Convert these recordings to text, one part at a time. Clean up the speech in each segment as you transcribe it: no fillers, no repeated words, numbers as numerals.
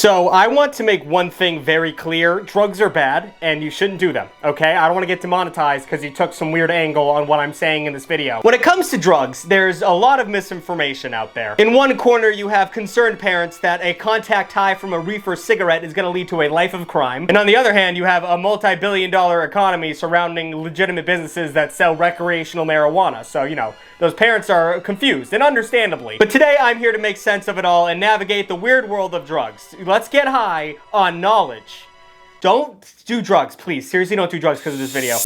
So I want to make one thing very clear. Drugs are bad and you shouldn't do them, okay? I don't want to get demonetized because you took some weird angle on what I'm saying in this video. When it comes to drugs, there's a lot of misinformation out there. In one corner, you have concerned parents that a contact high from a reefer cigarette is going to lead to a life of crime. And on the other hand, you have a multi-billion-dollar economy surrounding legitimate businesses that sell recreational marijuana. So, you know, those parents are confused, and understandably. But today, I'm here to make sense of it all and navigate the weird world of drugs. Let's get high on knowledge. Don't do drugs, please. Seriously, don't do drugs because of this video.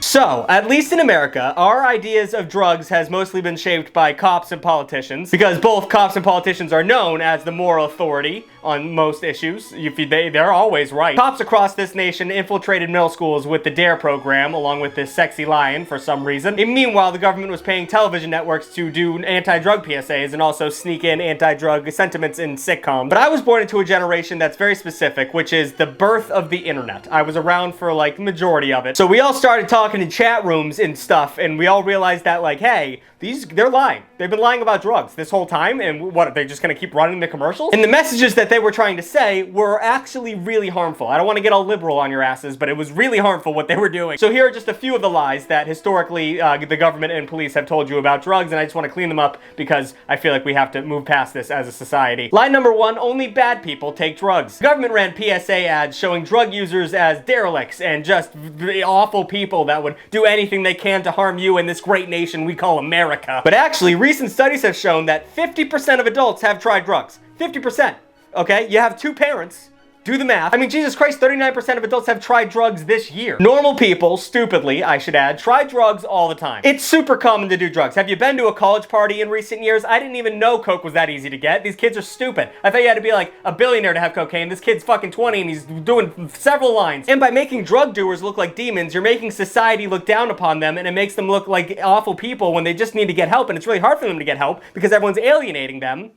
So, at least in America, our ideas of drugs has mostly been shaped by cops and politicians, because both cops and politicians are known as the moral authority on most issues. They're always right. Cops across this nation infiltrated middle schools with the DARE program, along with this sexy lion for some reason. And meanwhile, the government was paying television networks to do anti-drug PSAs and also sneak in anti-drug sentiments in sitcoms. But I was born into a generation that's very specific, which is the birth of the internet. I was around for like the majority of it. So we all started talking in chat rooms and stuff, and we all realized that like, hey, they're lying. They've been lying about drugs this whole time, and what, are they just gonna keep running the commercials? And the messages that they were trying to say were actually really harmful. I don't want to get all liberal on your asses, but it was really harmful what they were doing. So here are just a few of the lies that historically the government and police have told you about drugs, and I just want to clean them up because I feel like we have to move past this as a society. Lie number one, only bad people take drugs. The government ran PSA ads showing drug users as derelicts and just awful people that would do anything they can to harm you in this great nation we call America. But actually, recent studies have shown that 50% of adults have tried drugs. 50%. Okay? You have two parents. Do the math. I mean, Jesus Christ, 39% of adults have tried drugs this year. Normal people, stupidly, I should add, try drugs all the time. It's super common to do drugs. Have you been to a college party in recent years? I didn't even know coke was that easy to get. These kids are stupid. I thought you had to be like a billionaire to have cocaine. This kid's fucking 20 and he's doing several lines. And by making drug doers look like demons, you're making society look down upon them, and it makes them look like awful people when they just need to get help, and it's really hard for them to get help because everyone's alienating them.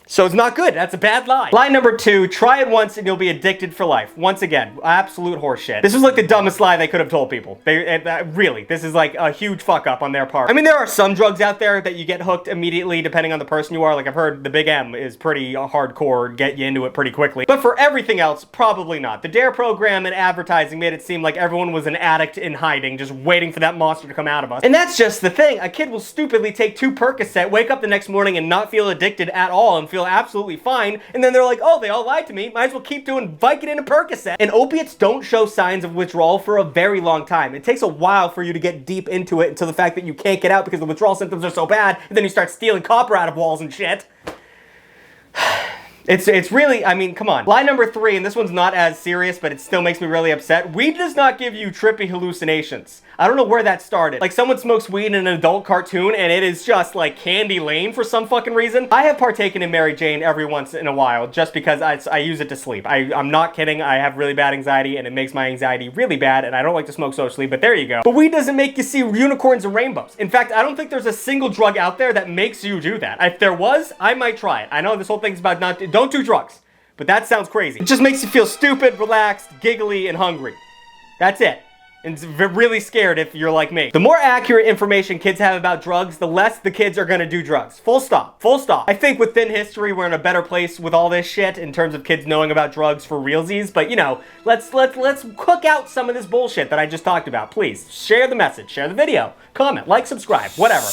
So it's not good. That's a bad lie. Lie number two, try it once and you'll be addicted for life. Once again, absolute horseshit. This was like the dumbest lie they could have told people. Really, this is like a huge fuck up on their part. I mean, there are some drugs out there that you get hooked immediately depending on the person you are. Like I've heard the Big M is pretty hardcore, get you into it pretty quickly. But for everything else, probably not. The DARE program and advertising made it seem like everyone was an addict in hiding, just waiting for that monster to come out of us. And that's just the thing. A kid will stupidly take 2 Percocet, wake up the next morning and not feel addicted at all and feel absolutely fine, and then they're like, oh, they all lied to me, might as well keep doing Vicodin and Percocet. And opiates don't show signs of withdrawal for a very long time. It takes a while for you to get deep into it until the fact that you can't get out because the withdrawal symptoms are so bad, and then you start stealing copper out of walls and shit. It's really, I mean, come on. Lie number 3, and this one's not as serious, but it still makes me really upset. Weed does not give you trippy hallucinations. I don't know where that started. Like, someone smokes weed in an adult cartoon, and it is just, like, Candy Lane for some fucking reason. I have partaken in Mary Jane every once in a while, just because I use it to sleep. I'm not kidding. I have really bad anxiety, and it makes my anxiety really bad, and I don't like to smoke socially, but there you go. But weed doesn't make you see unicorns and rainbows. In fact, I don't think there's a single drug out there that makes you do that. If there was, I might try it. I know this whole thing's about don't do drugs. But that sounds crazy. It just makes you feel stupid, relaxed, giggly, and hungry. That's it. And really scared if you're like me. The more accurate information kids have about drugs, the less the kids are gonna do drugs. Full stop. Full stop. I think within history, we're in a better place with all this shit in terms of kids knowing about drugs for realsies. But you know, let's cook out some of this bullshit that I just talked about. Please share the message, share the video, comment, like, subscribe, whatever.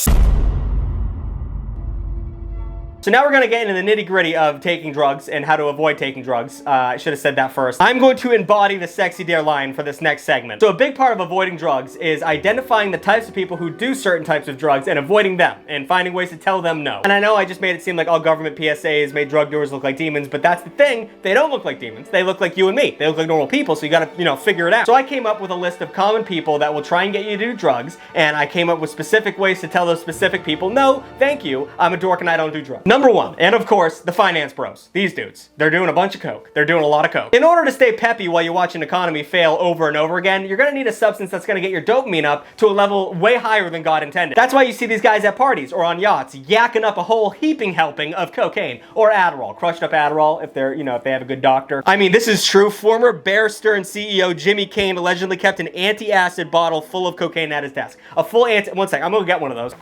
So now we're going to get into the nitty-gritty of taking drugs and how to avoid taking drugs. I should have said that first. I'm going to embody the sexy dare line for this next segment. So a big part of avoiding drugs is identifying the types of people who do certain types of drugs and avoiding them and finding ways to tell them no. And I know I just made it seem like all government PSAs made drug doers look like demons, but that's the thing. They don't look like demons. They look like you and me. They look like normal people, so you gotta, you know, figure it out. So I came up with a list of common people that will try and get you to do drugs, and I came up with specific ways to tell those specific people, no, thank you, I'm a dork and I don't do drugs. Number 1, and of course, the finance bros. These dudes. They're doing a bunch of coke. They're doing a lot of coke. In order to stay peppy while you watch an economy fail over and over again, you're gonna need a substance that's gonna get your dopamine up to a level way higher than God intended. That's why you see these guys at parties or on yachts yakking up a whole heaping helping of cocaine or Adderall, crushed up Adderall if they're, you know, if they have a good doctor. I mean, this is true. Former Bear Stearns CEO Jimmy Kane allegedly kept an anti-acid bottle full of cocaine at his desk. A full one sec, I'm gonna get one of those.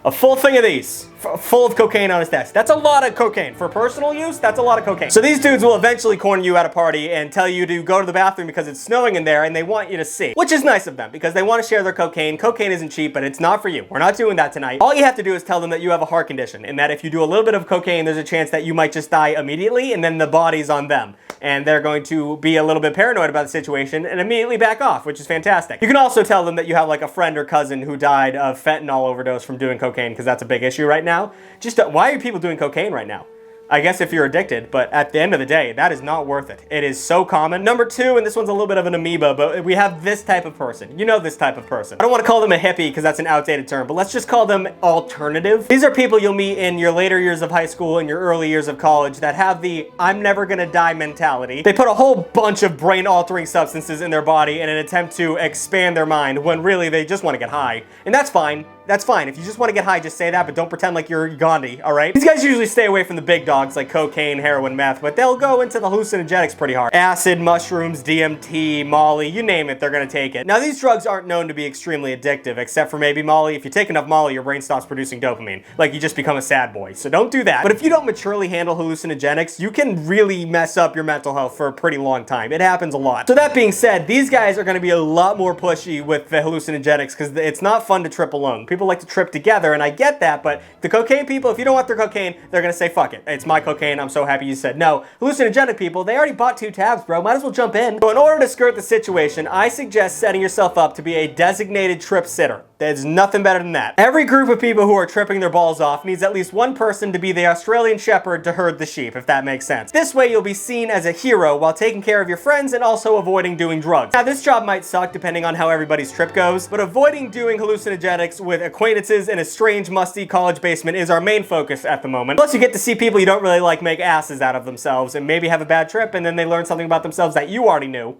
A full thing of these, full of cocaine on his desk. That's a lot of cocaine. For personal use, that's a lot of cocaine. So these dudes will eventually corner you at a party and tell you to go to the bathroom because it's snowing in there and they want you to see. Which is nice of them because they want to share their cocaine. Cocaine isn't cheap, but it's not for you. We're not doing that tonight. All you have to do is tell them that you have a heart condition and that if you do a little bit of cocaine, there's a chance that you might just die immediately and then the body's on them. And they're going to be a little bit paranoid about the situation and immediately back off, which is fantastic. You can also tell them that you have like a friend or cousin who died of fentanyl overdose from doing cocaine because that's a big issue right now. Just why are people doing cocaine right now? I guess if you're addicted, but at the end of the day, that is not worth it. It is so common. Number 2, and this one's a little bit of an amoeba, but we have this type of person. You know this type of person. I don't want to call them a hippie because that's an outdated term, but let's just call them alternative. These are people you'll meet in your later years of high school and your early years of college that have the I'm never gonna die mentality. They put a whole bunch of brain-altering substances in their body in an attempt to expand their mind when really they just want to get high. And that's fine. That's fine. If you just want to get high, just say that, but don't pretend like you're Gandhi, all right? These guys usually stay away from the big dogs like cocaine, heroin, meth, but they'll go into the hallucinogenics pretty hard. Acid, mushrooms, DMT, Molly, you name it, they're gonna take it. Now, these drugs aren't known to be extremely addictive, except for maybe Molly. If you take enough Molly, your brain stops producing dopamine. Like, you just become a sad boy. So don't do that. But if you don't maturely handle hallucinogenics, you can really mess up your mental health for a pretty long time. It happens a lot. So that being said, these guys are gonna be a lot more pushy with the hallucinogenics because it's not fun to trip alone. People like to trip together, and I get that, but the cocaine people, if you don't want their cocaine, they're gonna say, fuck it. It's my cocaine. I'm so happy you said no. Hallucinogenic people, they already bought 2 tabs, bro. Might as well jump in. So in order to skirt the situation, I suggest setting yourself up to be a designated trip sitter. There's nothing better than that. Every group of people who are tripping their balls off needs at least one person to be the Australian shepherd to herd the sheep, if that makes sense. This way you'll be seen as a hero while taking care of your friends and also avoiding doing drugs. Now this job might suck depending on how everybody's trip goes, but avoiding doing hallucinogenics with acquaintances in a strange, musty college basement is our main focus at the moment. Plus you get to see people you don't really like make asses out of themselves and maybe have a bad trip and then they learn something about themselves that you already knew.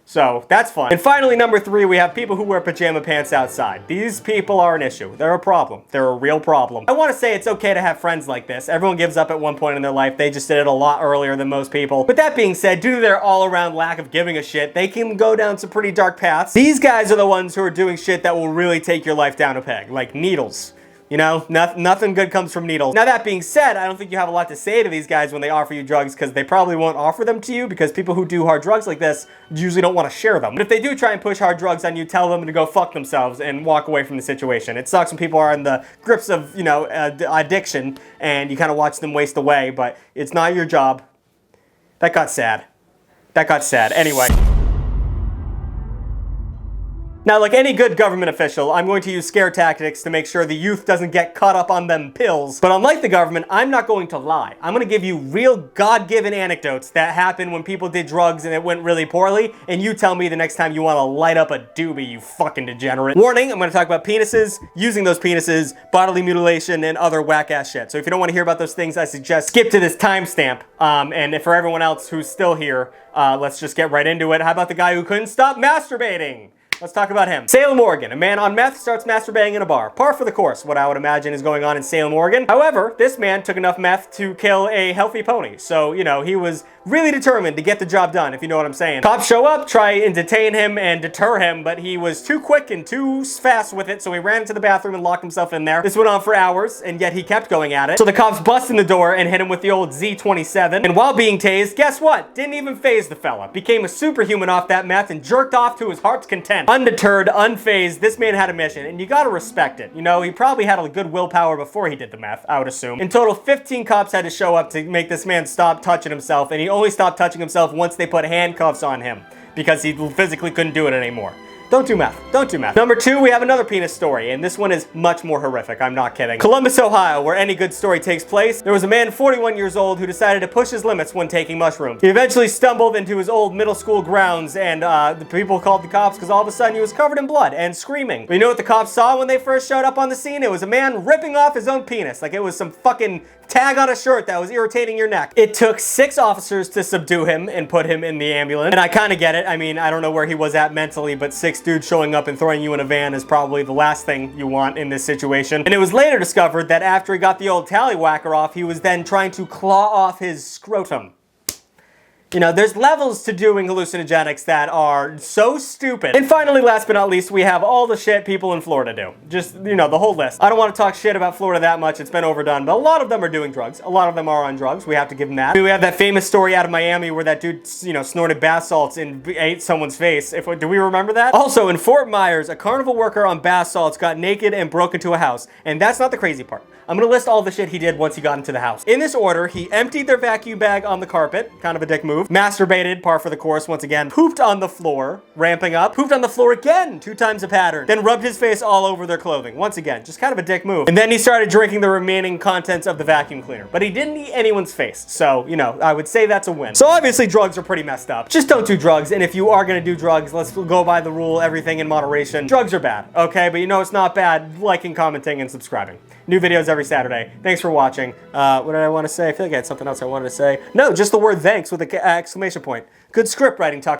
So that's fun. And finally, number 3, we have people who wear pajama pants outside. These people are an issue. They're a problem. They're a real problem. I want to say it's okay to have friends like this. Everyone gives up at one point in their life. They just did it a lot earlier than most people. But that being said, due to their all-around lack of giving a shit, they can go down some pretty dark paths. These guys are the ones who are doing shit that will really take your life down a peg, like needles. You know, nothing good comes from needles. Now that being said, I don't think you have a lot to say to these guys when they offer you drugs because they probably won't offer them to you because people who do hard drugs like this usually don't want to share them. But if they do try and push hard drugs on you, tell them to go fuck themselves and walk away from the situation. It sucks when people are in the grips of, you know, addiction and you kind of watch them waste away, but it's not your job. That got sad. That got sad. Anyway. Now, like any good government official, I'm going to use scare tactics to make sure the youth doesn't get caught up on them pills. But unlike the government, I'm not going to lie. I'm going to give you real God-given anecdotes that happened when people did drugs and it went really poorly, and you tell me the next time you want to light up a doobie, you fucking degenerate. Warning, I'm going to talk about penises, using those penises, bodily mutilation, and other whack-ass shit. So if you don't want to hear about those things, I suggest skip to this timestamp. And if for everyone else who's still here, let's just get right into it. How about the guy who couldn't stop masturbating? Let's talk about him. Salem, Oregon. A man on meth starts masturbating in a bar. Par for the course, what I would imagine is going on in Salem, Oregon. However, this man took enough meth to kill a healthy pony. So, you know, he was really determined to get the job done, if you know what I'm saying. Cops show up, try and detain him and deter him, but he was too quick and too fast with it, so he ran into the bathroom and locked himself in there. This went on for hours, and yet he kept going at it. So the cops bust in the door and hit him with the old Z27, and while being tased, guess what? Didn't even faze the fella. Became a superhuman off that meth and jerked off to his heart's content. Undeterred, unfazed, this man had a mission, and you gotta respect it. You know, he probably had a good willpower before he did the meth, I would assume. In total, 15 cops had to show up to make this man stop touching himself, and he only stopped touching himself once they put handcuffs on him because he physically couldn't do it anymore. Don't do meth. Don't do meth. Number 2, we have another penis story, and this one is much more horrific. I'm not kidding. Columbus, Ohio, where any good story takes place, there was a man 41 years old who decided to push his limits when taking mushrooms. He eventually stumbled into his old middle school grounds, and the people called the cops because all of a sudden he was covered in blood and screaming. But you know what the cops saw when they first showed up on the scene? It was a man ripping off his own penis, like it was some fucking tag on a shirt that was irritating your neck. It took 6 officers to subdue him and put him in the ambulance. And I kind of get it. I mean, I don't know where he was at mentally, but 6 dudes showing up and throwing you in a van is probably the last thing you want in this situation. And it was later discovered that after he got the old tallywhacker off, he was then trying to claw off his scrotum. You know, there's levels to doing hallucinogenics that are so stupid. And finally, last but not least, we have all the shit people in Florida do. Just, you know, the whole list. I don't want to talk shit about Florida that much. It's been overdone, but a lot of them are doing drugs. A lot of them are on drugs. We have to give them that. We have that famous story out of Miami where that dude, you know, snorted bath salts and ate someone's face. Do we remember that? Also, in Fort Myers, a carnival worker on bath salts got naked and broke into a house. And that's not the crazy part. I'm gonna list all the shit he did once he got into the house. In this order, he emptied their vacuum bag on the carpet, kind of a dick move, masturbated, par for the course once again, pooped on the floor, ramping up, pooped on the floor again, 2 times a pattern, then rubbed his face all over their clothing, once again, just kind of a dick move. And then he started drinking the remaining contents of the vacuum cleaner, but he didn't eat anyone's face, so, you know, I would say that's a win. So obviously drugs are pretty messed up. Just don't do drugs, and if you are gonna do drugs, let's go by the rule, everything in moderation. Drugs are bad, okay? But you know it's not bad liking, commenting, and subscribing. New videos every Saturday. Thanks for watching. What did I want to say? I feel like I had something else I wanted to say. No, just the word thanks with an exclamation point. Good script writing, Tugg.